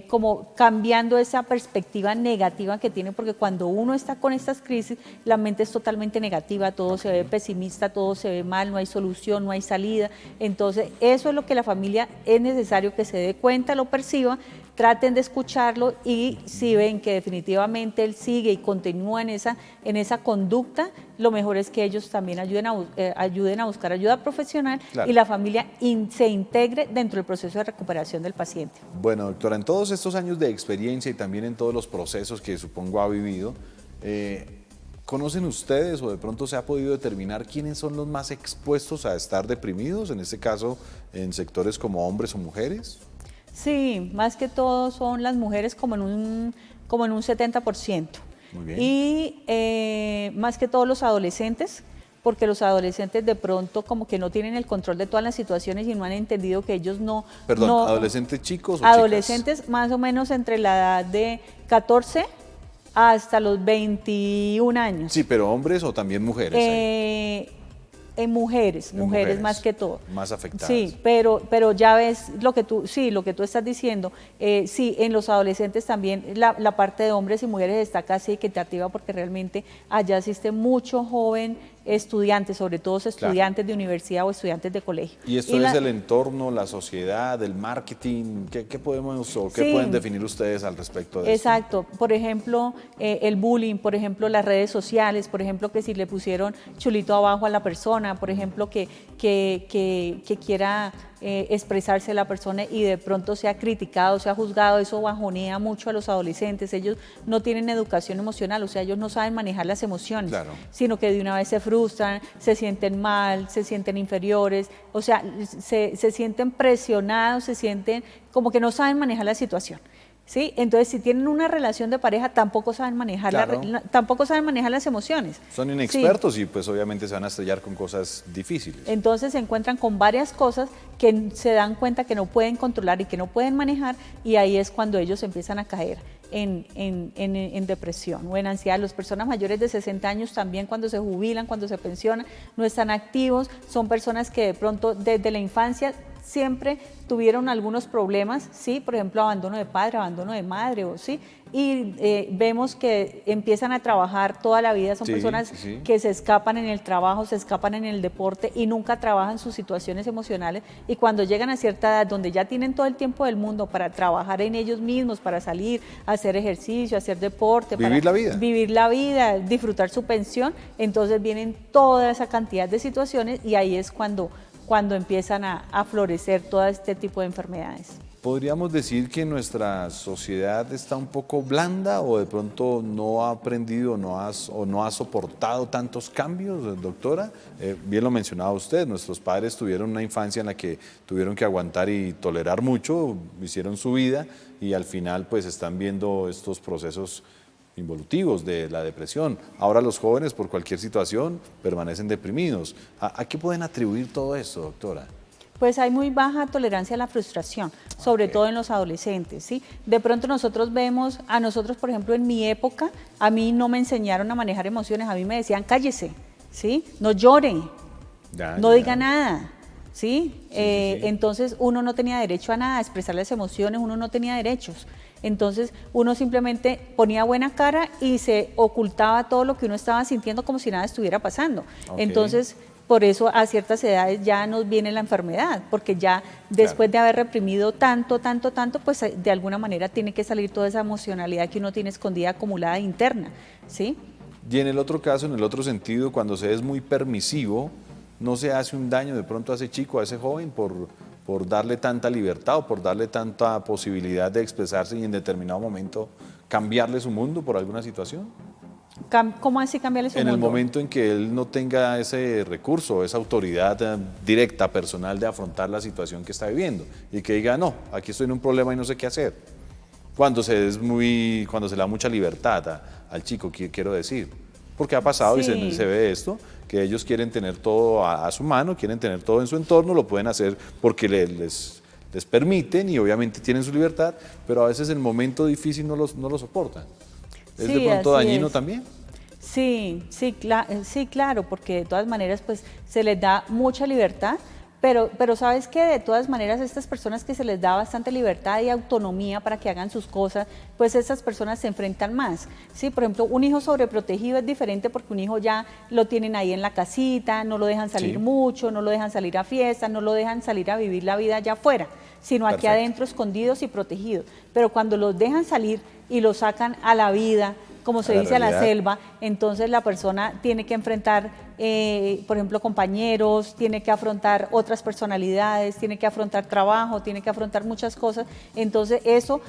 como cambiando esa perspectiva negativa que tiene, porque cuando uno está con estas crisis, la mente es totalmente negativa, todo se ve pesimista, todo se ve mal, no hay solución, no hay salida. Entonces, eso es lo que la familia es necesario que se dé cuenta, lo perciba, traten de escucharlo y si ven que definitivamente él sigue y continúa en esa conducta, lo mejor es que ellos también ayuden a buscar ayuda profesional y la familia se integre dentro del proceso de recuperación del paciente. Bueno, doctora, en todos estos años de experiencia y también en todos los procesos que supongo ha vivido, ¿conocen ustedes o de pronto se ha podido determinar quiénes son los más expuestos a estar deprimidos, en este caso en sectores como hombres o mujeres? Sí, más que todo son las mujeres como en un 70%. Muy bien. Y más que todo los adolescentes, porque los adolescentes de pronto como que no tienen el control de todas las situaciones y no han entendido que ellos no... Perdón, no, ¿adolescentes chicos o adolescentes chicas? más o menos entre la edad de 14 hasta los 21 años. Sí, pero hombres o también mujeres. En mujeres más que todo. Más afectadas. Sí, pero ya ves lo que tú estás diciendo. Sí, en los adolescentes también la parte de hombres y mujeres está casi equitativa porque realmente allá asiste mucho joven estudiante, sobre todo estudiantes de universidad o estudiantes de colegio. ¿Y esto es el entorno, la sociedad, el marketing? ¿Qué podemos o qué pueden definir ustedes al respecto de eso? Exacto. Por ejemplo, el bullying, por ejemplo, las redes sociales, por ejemplo, que si le pusieron chulito abajo a la persona, por ejemplo, que quiera expresarse la persona y de pronto sea criticado, sea juzgado, eso bajonea mucho a los adolescentes. Ellos no tienen educación emocional, o sea, ellos no saben manejar las emociones, sino que de una vez se frustran, se sienten mal, se sienten inferiores, o sea, se sienten presionados, se sienten como que no saben manejar la situación. ¿Sí? Entonces, si tienen una relación de pareja, tampoco saben manejar, tampoco saben manejar las emociones. Son inexpertos y pues obviamente se van a estrellar con cosas difíciles. Entonces se encuentran con varias cosas que se dan cuenta que no pueden controlar y que no pueden manejar, y ahí es cuando ellos empiezan a caer en depresión o en ansiedad. Las personas mayores de 60 años también, cuando se jubilan, cuando se pensionan, no están activos, son personas que de pronto desde la infancia siempre tuvieron algunos problemas, ¿sí? Por ejemplo, abandono de padre, abandono de madre, ¿sí? Y vemos que empiezan a trabajar toda la vida, son personas que se escapan en el trabajo, se escapan en el deporte y nunca trabajan sus situaciones emocionales, y cuando llegan a cierta edad donde ya tienen todo el tiempo del mundo para trabajar en ellos mismos, para salir, hacer ejercicio, hacer deporte, vivir la vida, disfrutar su pensión, entonces vienen toda esa cantidad de situaciones y ahí es cuando empiezan a florecer todo este tipo de enfermedades. ¿Podríamos decir que nuestra sociedad está un poco blanda o de pronto no ha aprendido o no ha soportado tantos cambios, doctora? Bien lo mencionaba usted, nuestros padres tuvieron una infancia en la que tuvieron que aguantar y tolerar mucho, hicieron su vida y al final pues están viendo estos procesos involutivos de la depresión. Ahora los jóvenes por cualquier situación permanecen deprimidos. ¿A qué pueden atribuir todo esto, doctora? Pues hay muy baja tolerancia a la frustración, sobre todo en los adolescentes, ¿sí? De pronto nosotros vemos, a nosotros por ejemplo en mi época, a mí no me enseñaron a manejar emociones, a mí me decían cállese, ¿sí? No llore, no diga nada, ¿sí? Entonces uno no tenía derecho a nada, a expresar las emociones, uno no tenía derechos. Entonces uno simplemente ponía buena cara y se ocultaba todo lo que uno estaba sintiendo como si nada estuviera pasando. Entonces, por eso a ciertas edades ya nos viene la enfermedad, porque ya después de haber reprimido tanto, pues de alguna manera tiene que salir toda esa emocionalidad que uno tiene escondida, acumulada interna, ¿sí? Y en el otro caso, en el otro sentido, cuando se es muy permisivo, ¿no se hace un daño de pronto a ese chico, a ese joven, por darle tanta libertad o por darle tanta posibilidad de expresarse y en determinado momento cambiarle su mundo por alguna situación? ¿Cómo así cambiarle su mundo? En el momento en que él no tenga ese recurso, esa autoridad directa, personal de afrontar la situación que está viviendo y que diga, no, aquí estoy en un problema y no sé qué hacer. Cuando se le da mucha libertad al chico, quiero decir. Porque ha pasado y se ve esto, que ellos quieren tener todo a su mano, quieren tener todo en su entorno, lo pueden hacer porque les permiten y obviamente tienen su libertad, pero a veces el momento difícil no lo soportan. ¿Es de pronto dañino también? Sí, claro, porque de todas maneras pues se les da mucha libertad, pero ¿sabes qué? De todas maneras estas personas que se les da bastante libertad y autonomía para que hagan sus cosas, pues esas personas se enfrentan más, ¿sí? Por ejemplo, un hijo sobreprotegido es diferente porque un hijo ya lo tienen ahí en la casita, no lo dejan salir mucho, no lo dejan salir a fiestas, no lo dejan salir a vivir la vida allá afuera, sino aquí adentro escrondidos y protegidos. Pero cuando los dejan salir y los sacan a la vida, como se dice, a la selva, entonces la persona tiene que enfrentar, por ejemplo, compañeros, tiene que afrontar otras personalidades, tiene que afrontar trabajo, tiene que afrontar muchas cosas. Entonces eso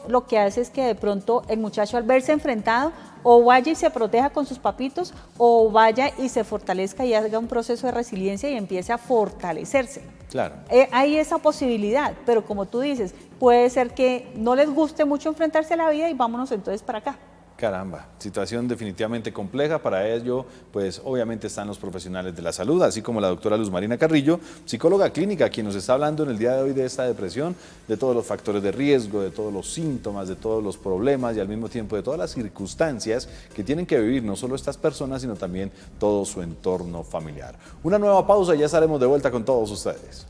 lo que hace es que de pronto el muchacho al verse enfrentado o vaya y se proteja con sus papitos o vaya y se fortalezca y haga un proceso de resiliencia y empiece a fortalecerse. Claro. Hay esa posibilidad, pero como tú dices, puede ser que no les guste mucho enfrentarse a la vida y vámonos entonces para acá. Caramba, situación definitivamente compleja. Para ello, pues obviamente están los profesionales de la salud, así como la doctora Luz Marina Carrillo, psicóloga clínica, quien nos está hablando en el día de hoy de esta depresión, de todos los factores de riesgo, de todos los síntomas, de todos los problemas y al mismo tiempo de todas las circunstancias que tienen que vivir no solo estas personas, sino también todo su entorno familiar. Una nueva pausa y ya estaremos de vuelta con todos ustedes.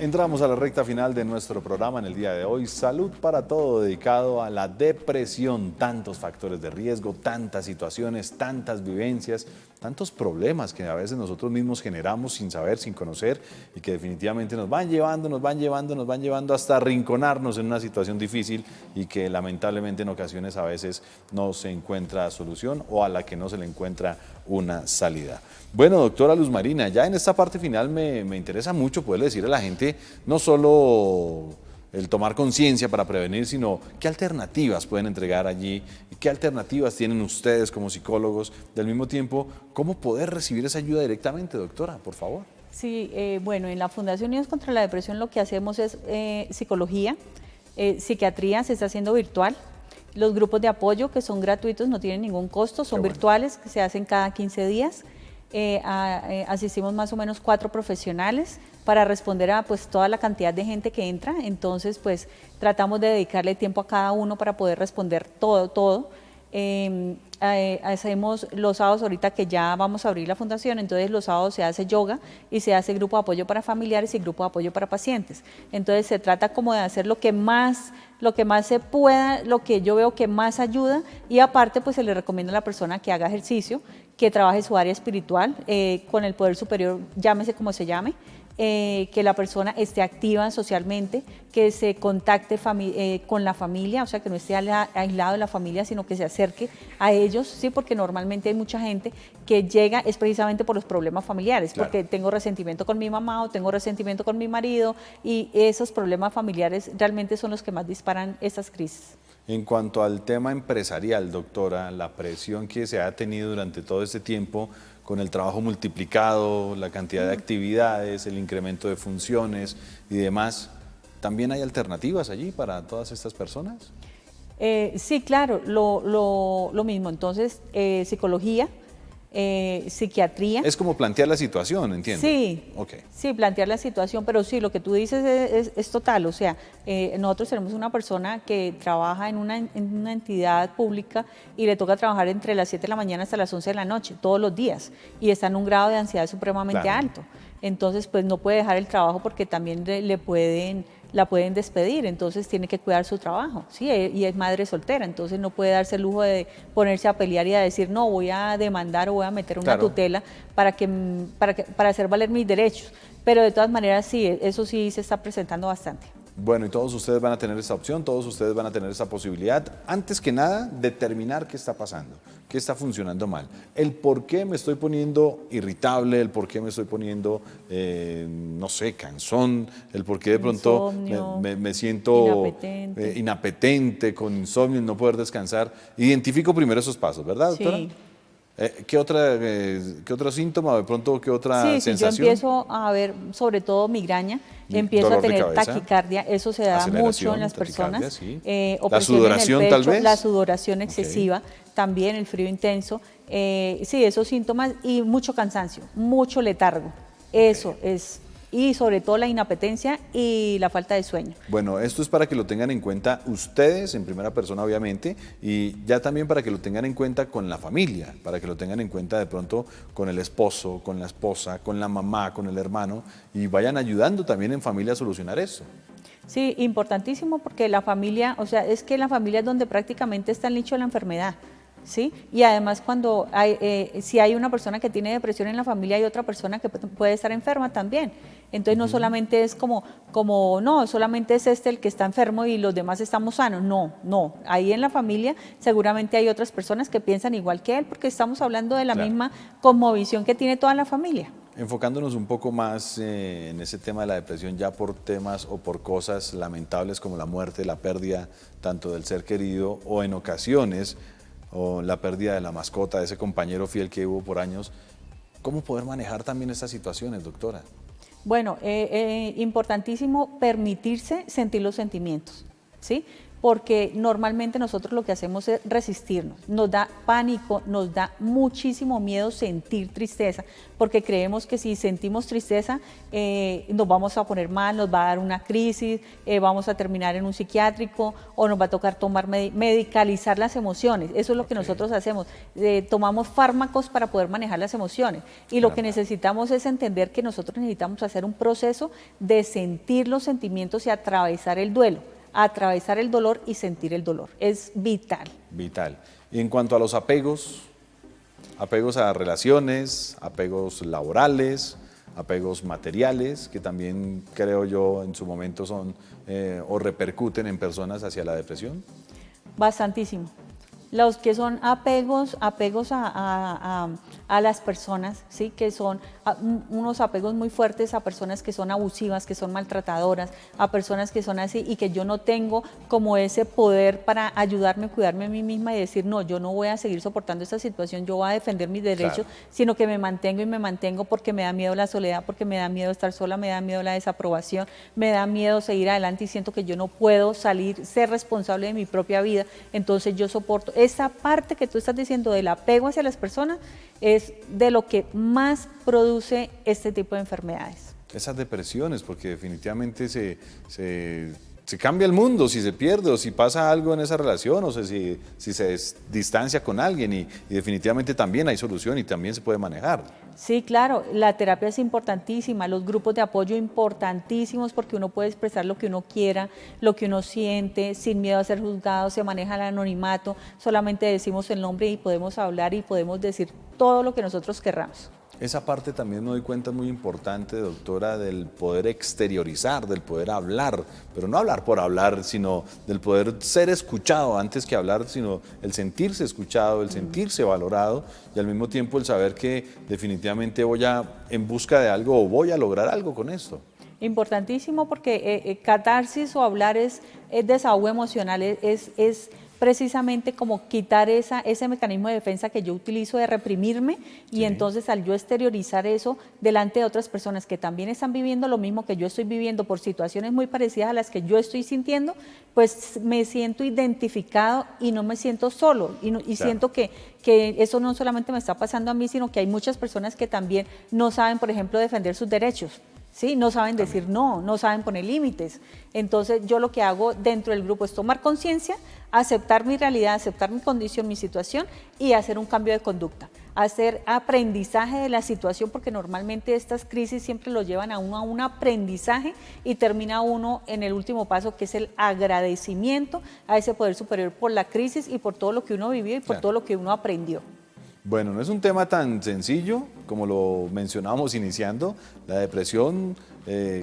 Entramos a la recta final de nuestro programa en el día de hoy, Salud para Todo, dedicado a la depresión. Tantos factores de riesgo, tantas situaciones, tantas vivencias, tantos problemas que a veces nosotros mismos generamos sin saber, sin conocer y que definitivamente nos van llevando hasta arrinconarnos en una situación difícil y que lamentablemente en ocasiones a veces no se encuentra solución o a la que no se le encuentra una salida. Bueno, doctora Luz Marina, ya en esta parte final me interesa mucho poderle decir a la gente no solo el tomar conciencia para prevenir, sino qué alternativas pueden entregar allí, qué alternativas tienen ustedes como psicólogos, del mismo tiempo, cómo poder recibir esa ayuda directamente, doctora, por favor. Sí, bueno, en la Fundación Unidos contra la Depresión lo que hacemos es psicología, psiquiatría se está haciendo virtual. Los grupos de apoyo que son gratuitos, no tienen ningún costo, son virtuales, que se hacen cada 15 días. Asistimos más o menos 4 profesionales para responder a pues toda la cantidad de gente que entra, entonces pues tratamos de dedicarle tiempo a cada uno para poder responder todo. Hacemos los sábados, ahorita que ya vamos a abrir la fundación, entonces los sábados se hace yoga y se hace grupo de apoyo para familiares y grupo de apoyo para pacientes. Entonces se trata como de hacer lo que más se pueda, lo que yo veo que más ayuda, y aparte pues se le recomienda a la persona que haga ejercicio, que trabaje su área espiritual con el poder superior, llámese como se llame. Que la persona esté activa socialmente, que se contacte con la familia, o sea, que no esté aislado de la familia, sino que se acerque a ellos, sí, porque normalmente hay mucha gente que llega es precisamente por los problemas familiares, claro, porque tengo resentimiento con mi mamá o tengo resentimiento con mi marido, y esos problemas familiares realmente son los que más disparan esas crisis. En cuanto al tema empresarial, doctora, la presión que se ha tenido durante todo este tiempo, con el trabajo multiplicado, la cantidad de actividades, el incremento de funciones y demás, ¿también hay alternativas allí para todas estas personas? Sí, claro, lo mismo. Entonces, psicología, psiquiatría. Es como plantear la situación, entiendo. Sí, okay, sí, plantear la situación, pero sí, lo que tú dices es total. O sea, nosotros tenemos una persona que trabaja en una entidad pública y le toca trabajar entre las 7 de la mañana hasta las 11 de la noche, todos los días, y está en un grado de ansiedad supremamente alto. Entonces, pues no puede dejar el trabajo porque también la pueden despedir, entonces tiene que cuidar su trabajo, ¿sí? Y es madre soltera, entonces no puede darse el lujo de ponerse a pelear y a decir, no, voy a demandar o voy a meter una tutela para hacer valer mis derechos. Pero de todas maneras, sí, eso sí se está presentando bastante. Bueno, y todos ustedes van a tener esa opción, todos ustedes van a tener esa posibilidad. Antes que nada, determinar qué está pasando, qué está funcionando mal, el por qué me estoy poniendo irritable, el por qué me estoy poniendo, no sé, cansón, el por qué de pronto me siento inapetente, con insomnio, no poder descansar. Identifico primero esos pasos, ¿verdad, doctora? Sí. ¿Qué otro síntoma, de pronto, qué otra sensación? Sí, yo empiezo a ver, sobre todo migraña, empiezo a tener taquicardia, eso se da mucho en las personas. Sí. La sudoración, en el pecho, tal vez. La sudoración excesiva, también el frío intenso. Sí, esos síntomas, y mucho cansancio, mucho letargo. Eso es. Y sobre todo la inapetencia y la falta de sueño. Bueno, esto es para que lo tengan en cuenta ustedes en primera persona, obviamente, y ya también para que lo tengan en cuenta con la familia, para que lo tengan en cuenta de pronto con el esposo, con la esposa, con la mamá, con el hermano, y vayan ayudando también en familia a solucionar eso. Sí, importantísimo, porque la familia, o sea, es que la familia es donde prácticamente está el nicho de la enfermedad. ¿Sí? Y además cuando si hay una persona que tiene depresión en la familia, hay otra persona que puede estar enferma también. Entonces no solamente es no, solamente es el que está enfermo y los demás estamos sanos. No, ahí en la familia seguramente hay otras personas que piensan igual que él, porque estamos hablando de la misma cosmovisión que tiene toda la familia. Enfocándonos un poco más en ese tema de la depresión, ya por temas o por cosas lamentables como la muerte, la pérdida tanto del ser querido o en ocasiones o la pérdida de la mascota, de ese compañero fiel que hubo por años. ¿Cómo poder manejar también estas situaciones, doctora? Bueno, importantísimo permitirse sentir los sentimientos, ¿sí? Porque normalmente nosotros lo que hacemos es resistirnos, nos da pánico, nos da muchísimo miedo sentir tristeza, porque creemos que si sentimos tristeza nos vamos a poner mal, nos va a dar una crisis, vamos a terminar en un psiquiátrico o nos va a tocar tomar medicalizar las emociones. Eso es lo que nosotros hacemos, tomamos fármacos para poder manejar las emociones y lo que necesitamos es entender que nosotros necesitamos hacer un proceso de sentir los sentimientos y atravesar el duelo, atravesar el dolor y sentir el dolor. Es vital. Vital. Y en cuanto a los apegos, apegos a relaciones, apegos laborales, apegos materiales, que también creo yo en su momento son o repercuten en personas hacia la depresión. Bastantísimo. Los que son apegos a las personas, ¿sí? Que son unos apegos muy fuertes a personas que son abusivas, que son maltratadoras, a personas que son así y que yo no tengo como ese poder para ayudarme a cuidarme a mí misma y decir, no, yo no voy a seguir soportando esta situación, yo voy a defender mis derechos, sino que me mantengo y me mantengo porque me da miedo la soledad, porque me da miedo estar sola, me da miedo la desaprobación, me da miedo seguir adelante y siento que yo no puedo salir, ser responsable de mi propia vida, entonces yo soporto. Esa parte que tú estás diciendo del apego hacia las personas es de lo que más produce este tipo de enfermedades. Esas depresiones, porque definitivamente se cambia el mundo si se pierde o si pasa algo en esa relación o si se distancia con alguien y definitivamente también hay solución y también se puede manejar. Sí, claro, la terapia es importantísima, los grupos de apoyo importantísimos porque uno puede expresar lo que uno quiera, lo que uno siente, sin miedo a ser juzgado, se maneja el anonimato, solamente decimos el nombre y podemos hablar y podemos decir todo lo que nosotros querramos. Esa parte también me doy cuenta es muy importante, doctora, del poder exteriorizar, del poder hablar, pero no hablar por hablar, sino del poder ser escuchado antes que hablar, sino el sentirse escuchado, el sentirse valorado y al mismo tiempo el saber que definitivamente voy en busca de algo o voy a lograr algo con esto. Importantísimo porque catarsis o hablar es desahogo emocional, es precisamente como quitar ese mecanismo de defensa que yo utilizo de reprimirme y entonces al yo exteriorizar eso delante de otras personas que también están viviendo lo mismo que yo estoy viviendo por situaciones muy parecidas a las que yo estoy sintiendo, pues me siento identificado y no me siento solo y siento que eso no solamente me está pasando a mí, sino que hay muchas personas que también no saben, por ejemplo, defender sus derechos. ¿Sí? No saben decir no, no saben poner límites. Entonces yo lo que hago dentro del grupo es tomar conciencia, aceptar mi realidad, aceptar mi condición, mi situación y hacer un cambio de conducta, hacer aprendizaje de la situación porque normalmente estas crisis siempre lo llevan a uno a un aprendizaje y termina uno en el último paso que es el agradecimiento a ese poder superior por la crisis y por todo lo que uno vivió y por todo lo que uno aprendió. Bueno, no es un tema tan sencillo como lo mencionábamos iniciando. La depresión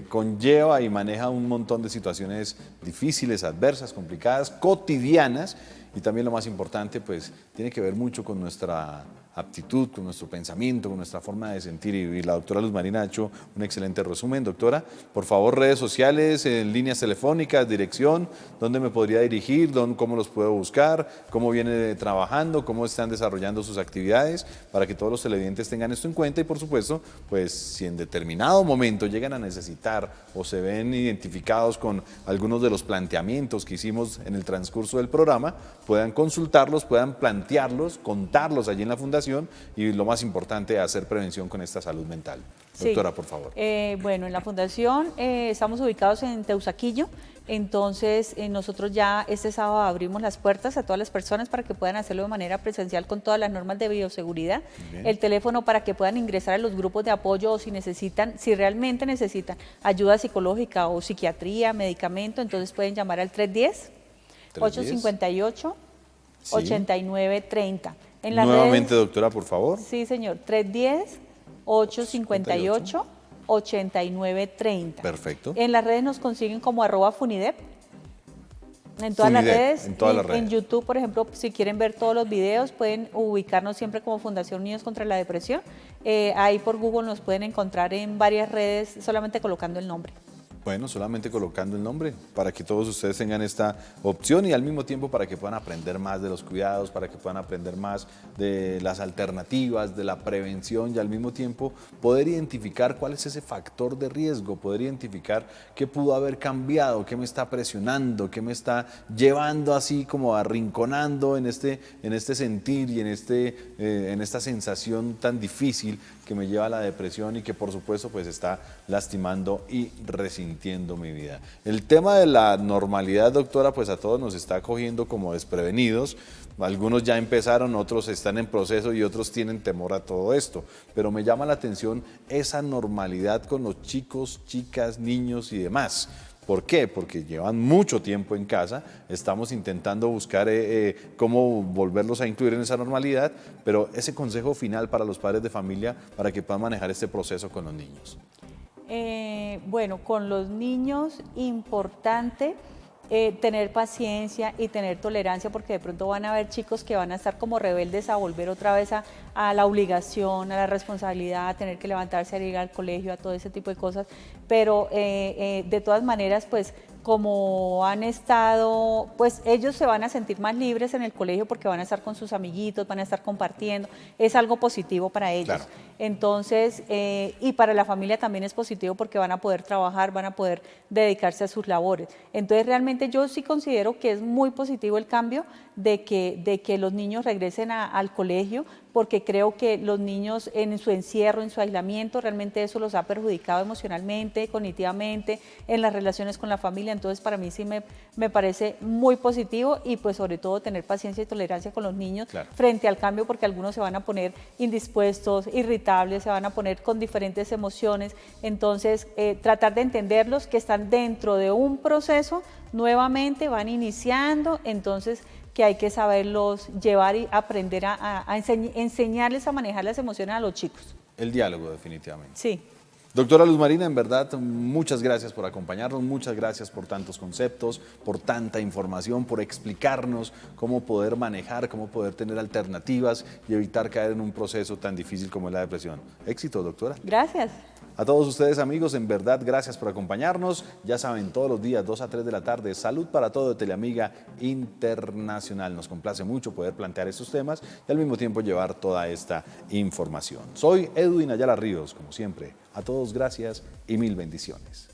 conlleva y maneja un montón de situaciones difíciles, adversas, complicadas, cotidianas y también lo más importante, pues tiene que ver mucho con nuestra aptitud, con nuestro pensamiento, con nuestra forma de sentir y vivir. La doctora Luz Marina ha hecho un excelente resumen. Doctora, por favor, redes sociales, líneas telefónicas, dirección, ¿dónde me podría dirigir? ¿Cómo los puedo buscar? ¿Cómo viene trabajando? ¿Cómo están desarrollando sus actividades? Para que todos los televidentes tengan esto en cuenta y, por supuesto, pues si en determinado momento llegan a necesitar o se ven identificados con algunos de los planteamientos que hicimos en el transcurso del programa, puedan consultarlos, puedan plantearlos, contarlos allí en la Fundación y lo más importante, hacer prevención con esta salud mental. Doctora, por favor. Bueno, en la Fundación estamos ubicados en Teusaquillo, entonces nosotros ya este sábado abrimos las puertas a todas las personas para que puedan hacerlo de manera presencial con todas las normas de bioseguridad. El teléfono para que puedan ingresar a los grupos de apoyo o si realmente necesitan ayuda psicológica o psiquiatría, medicamento, entonces pueden llamar al 310-858-8930. Nuevamente, doctora, por favor. Sí, señor, 310-858-8930. Perfecto. En las redes nos consiguen como @Funidep. En todas las redes, en YouTube, por ejemplo, si quieren ver todos los videos, pueden ubicarnos siempre como Fundación Unidos contra la Depresión. Ahí por Google nos pueden encontrar en varias redes, solamente colocando el nombre. Bueno, solamente colocando el nombre para que todos ustedes tengan esta opción y al mismo tiempo para que puedan aprender más de los cuidados, para que puedan aprender más de las alternativas, de la prevención y al mismo tiempo poder identificar cuál es ese factor de riesgo, poder identificar qué pudo haber cambiado, qué me está presionando, qué me está llevando así como arrinconando en este sentir y en esta sensación tan difícil que me lleva a la depresión y que por supuesto pues está lastimando y resintiendo mi vida. El tema de la normalidad, doctora, pues a todos nos está cogiendo como desprevenidos. Algunos ya empezaron, otros están en proceso y otros tienen temor a todo esto. Pero me llama la atención esa normalidad con los chicos, chicas, niños y demás. ¿Por qué? Porque llevan mucho tiempo en casa, estamos intentando buscar cómo volverlos a incluir en esa normalidad, pero ese consejo final para los padres de familia para que puedan manejar este proceso con los niños. Bueno, con los niños, importante tener paciencia y tener tolerancia, porque de pronto van a haber chicos que van a estar como rebeldes a volver otra vez a la obligación, a la responsabilidad, a tener que levantarse a ir al colegio, a todo ese tipo de cosas, pero de todas maneras, pues como han estado, pues ellos se van a sentir más libres en el colegio porque van a estar con sus amiguitos, van a estar compartiendo, es algo positivo para ellos. Claro. Entonces, y para la familia también es positivo porque van a poder trabajar, van a poder dedicarse a sus labores. Entonces, realmente yo sí considero que es muy positivo el cambio de que los niños regresen al colegio, porque creo que los niños en su encierro, en su aislamiento, realmente eso los ha perjudicado emocionalmente, cognitivamente, en las relaciones con la familia. Entonces, para mí sí me parece muy positivo y pues sobre todo tener paciencia y tolerancia con los niños frente al cambio, porque algunos se van a poner indispuestos, irritables, se van a poner con diferentes emociones. Entonces, tratar de entenderlos, que están dentro de un proceso, nuevamente van iniciando, entonces que hay que saberlos llevar y aprender a enseñarles a manejar las emociones a los chicos. El diálogo, definitivamente. Sí. Doctora Luz Marina, en verdad, muchas gracias por acompañarnos, muchas gracias por tantos conceptos, por tanta información, por explicarnos cómo poder manejar, cómo poder tener alternativas y evitar caer en un proceso tan difícil como es la depresión. Éxito, doctora. Gracias. A todos ustedes, amigos, en verdad, gracias por acompañarnos. Ya saben, todos los días, 2 a 3 de la tarde, Salud para Todo de Teleamiga Internacional. Nos complace mucho poder plantear estos temas y al mismo tiempo llevar toda esta información. Soy Edwin Ayala Ríos, como siempre. A todos, gracias y mil bendiciones.